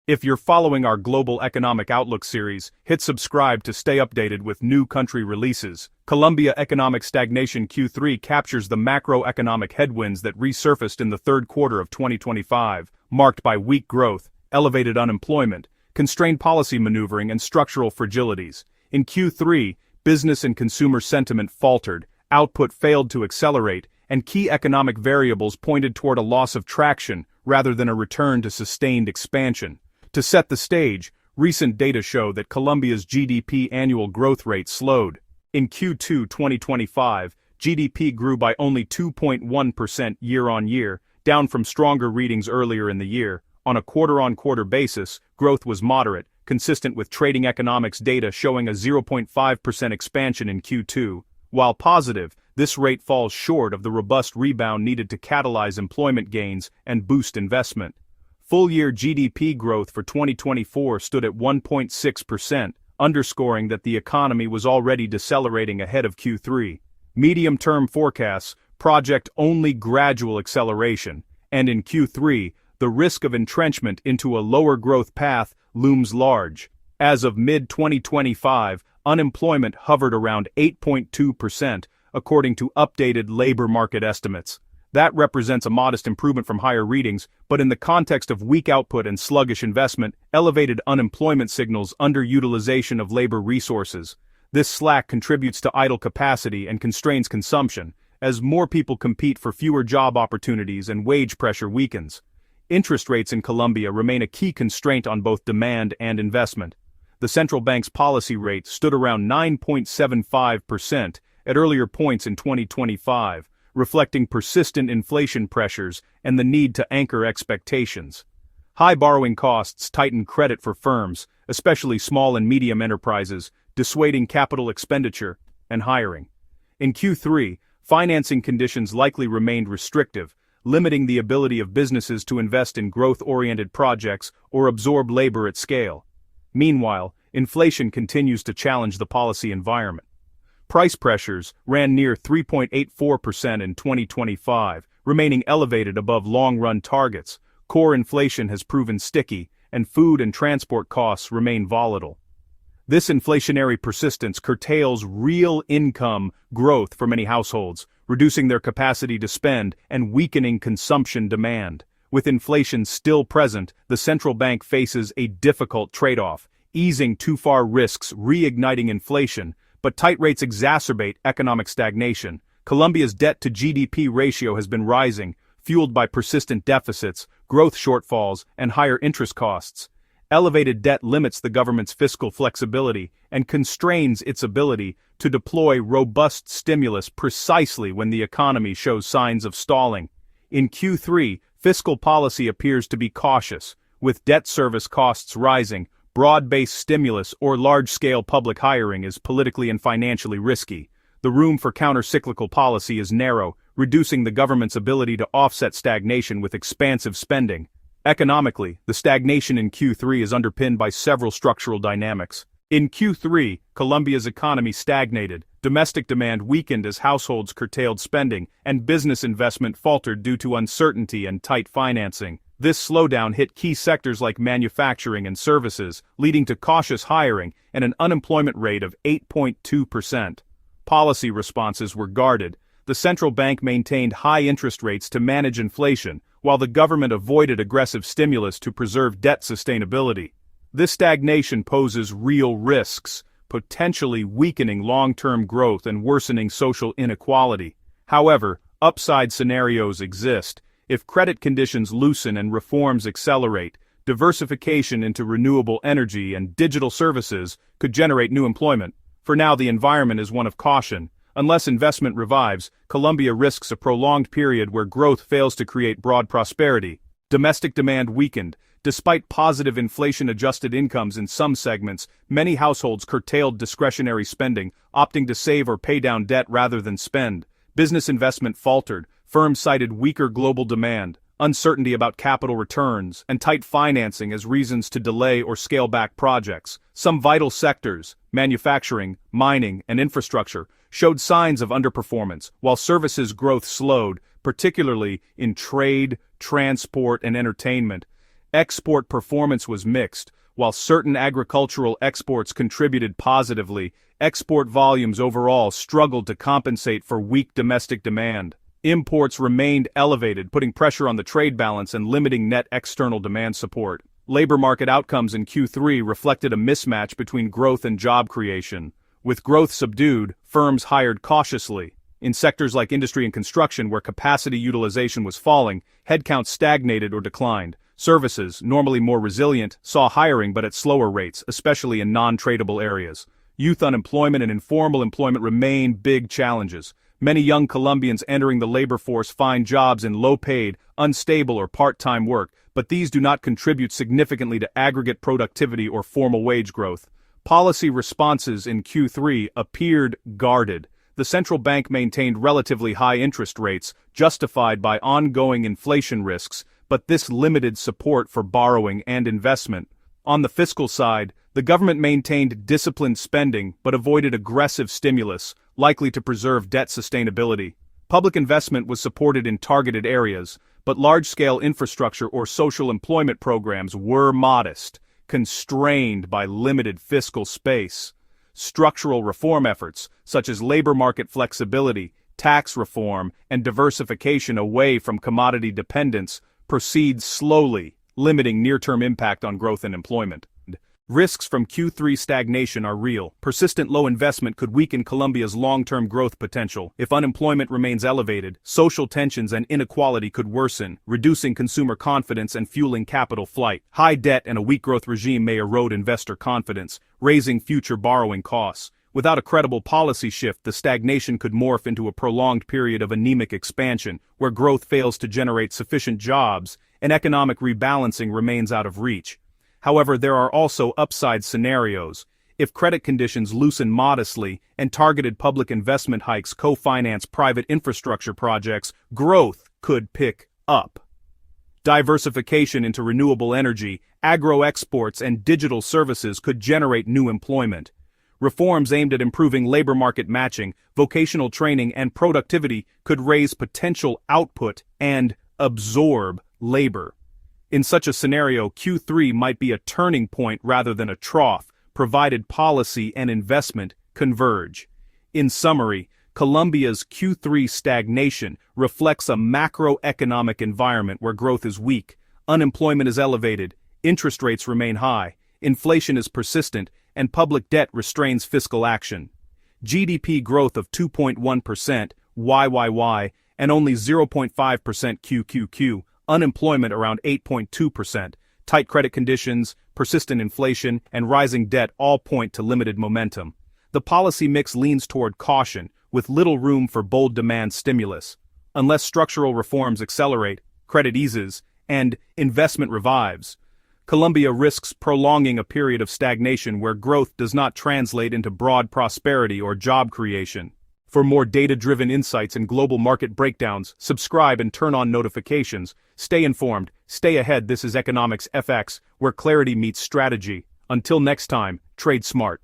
If you're following our Global Economic Outlook series, hit subscribe to stay updated with new country releases. Colombia economic stagnation Q3 captures the macroeconomic headwinds that resurfaced in the third quarter of 2025, marked by weak growth, elevated unemployment, constrained policy maneuvering, and structural fragilities. In Q3, business and consumer sentiment faltered, output failed to accelerate, and key economic variables pointed toward a loss of traction rather than a return to sustained expansion. To set the stage, recent data show that Colombia's GDP annual growth rate slowed. In Q2 2025, GDP grew by only 2.1% year-on-year, down from stronger readings earlier in the year. On a quarter-on-quarter basis, growth was moderate, consistent with trading economics data showing a 0.5% expansion in Q2. While positive, this rate falls short of the robust rebound needed to catalyze employment gains and boost investment. Full-year GDP growth for 2024 stood at 1.6%, underscoring that the economy was already decelerating ahead of Q3. Medium-term forecasts project only gradual acceleration, and in Q3, the risk of entrenchment into a lower growth path looms large. As of mid-2025, unemployment hovered around 8.2%, according to updated labor market estimates. That represents a modest improvement from higher readings, but in the context of weak output and sluggish investment, elevated unemployment signals underutilization of labor resources. This slack contributes to idle capacity and constrains consumption, as more people compete for fewer job opportunities and wage pressure weakens. Interest rates in Colombia remain a key constraint on both demand and investment. The central bank's policy rate stood around 9.75% at earlier points in 2025, reflecting persistent inflation pressures and the need to anchor expectations. High borrowing costs tighten credit for firms, especially small and medium enterprises, dissuading capital expenditure and hiring. In Q3, financing conditions likely remained restrictive, limiting the ability of businesses to invest in growth-oriented projects or absorb labor at scale. Meanwhile, inflation continues to challenge the policy environment. Price pressures ran near 3.84% in 2025, remaining elevated above long-run targets. Core inflation has proven sticky, and food and transport costs remain volatile. This inflationary persistence curtails real income growth for many households, reducing their capacity to spend and weakening consumption demand. With inflation still present, the central bank faces a difficult trade-off. Easing too far risks reigniting inflation, but tight rates exacerbate economic stagnation. Colombia's debt-to-GDP ratio has been rising, fueled by persistent deficits, growth shortfalls, and higher interest costs. Elevated debt limits the government's fiscal flexibility and constrains its ability to deploy robust stimulus precisely when the economy shows signs of stalling. In Q3, fiscal policy appears to be cautious, with debt service costs rising. Broad-based stimulus or large-scale public hiring is politically and financially risky. The room for counter-cyclical policy is narrow, reducing the government's ability to offset stagnation with expansive spending. Economically, the stagnation in Q3 is underpinned by several structural dynamics. In Q3, Colombia's economy stagnated, domestic demand weakened as households curtailed spending, and business investment faltered due to uncertainty and tight financing. This slowdown hit key sectors like manufacturing and services, leading to cautious hiring and an unemployment rate of 8.2%. Policy responses were guarded. The central bank maintained high interest rates to manage inflation, while the government avoided aggressive stimulus to preserve debt sustainability. This stagnation poses real risks, potentially weakening long-term growth and worsening social inequality. However, upside scenarios exist. If credit conditions loosen and reforms accelerate, diversification into renewable energy and digital services could generate new employment. For now, the environment is one of caution. Unless investment revives, Colombia risks a prolonged period where growth fails to create broad prosperity. Domestic demand weakened. Despite positive inflation-adjusted incomes in some segments, many households curtailed discretionary spending, opting to save or pay down debt rather than spend. Business investment faltered. Firms cited weaker global demand, uncertainty about capital returns, and tight financing as reasons to delay or scale back projects. Some vital sectors, manufacturing, mining, and infrastructure, showed signs of underperformance, while services growth slowed, particularly in trade, transport, and entertainment. Export performance was mixed. While certain agricultural exports contributed positively, export volumes overall struggled to compensate for weak domestic demand. Imports remained elevated, putting pressure on the trade balance and limiting net external demand support. Labor market outcomes in Q3 reflected a mismatch between growth and job creation. With growth subdued, firms hired cautiously. In sectors like industry and construction where capacity utilization was falling, headcount stagnated or declined. Services, normally more resilient, saw hiring but at slower rates, especially in non-tradable areas. Youth unemployment and informal employment remain big challenges. Many young Colombians entering the labor force find jobs in low-paid, unstable or part-time work, but these do not contribute significantly to aggregate productivity or formal wage growth. Policy responses in Q3 appeared guarded. The central bank maintained relatively high interest rates, justified by ongoing inflation risks, but this limited support for borrowing and investment. On the fiscal side, the government maintained disciplined spending but avoided aggressive stimulus, likely to preserve debt sustainability. Public investment was supported in targeted areas, but large-scale infrastructure or social employment programs were modest, constrained by limited fiscal space. Structural reform efforts, such as labor market flexibility, tax reform, and diversification away from commodity dependence, proceed slowly, limiting near-term impact on growth and employment. Risks from Q3 stagnation are real. Persistent low investment could weaken Colombia's long-term growth potential. If unemployment remains elevated, social tensions and inequality could worsen, reducing consumer confidence and fueling capital flight. High debt and a weak growth regime may erode investor confidence, raising future borrowing costs. Without a credible policy shift, the stagnation could morph into a prolonged period of anemic expansion, where growth fails to generate sufficient jobs, and economic rebalancing remains out of reach. However, there are also upside scenarios. If credit conditions loosen modestly and targeted public investment hikes co-finance private infrastructure projects, growth could pick up. Diversification into renewable energy, agro-exports, and digital services could generate new employment. Reforms aimed at improving labor market matching, vocational training, and productivity could raise potential output and absorb labor. In such a scenario, Q3 might be a turning point rather than a trough, provided policy and investment converge. In summary, Colombia's Q3 stagnation reflects a macroeconomic environment where growth is weak, unemployment is elevated, interest rates remain high, inflation is persistent, and public debt restrains fiscal action. GDP growth of 2.1% YYY and only 0.5% QQQ, unemployment around 8.2%, tight credit conditions, persistent inflation, and rising debt all point to limited momentum. The policy mix leans toward caution, with little room for bold demand stimulus. Unless structural reforms accelerate, credit eases, and investment revives, Colombia risks prolonging a period of stagnation where growth does not translate into broad prosperity or job creation. For more data-driven insights and global market breakdowns, subscribe and turn on notifications. Stay informed, stay ahead. This is Economics FX, where clarity meets strategy. Until next time, trade smart.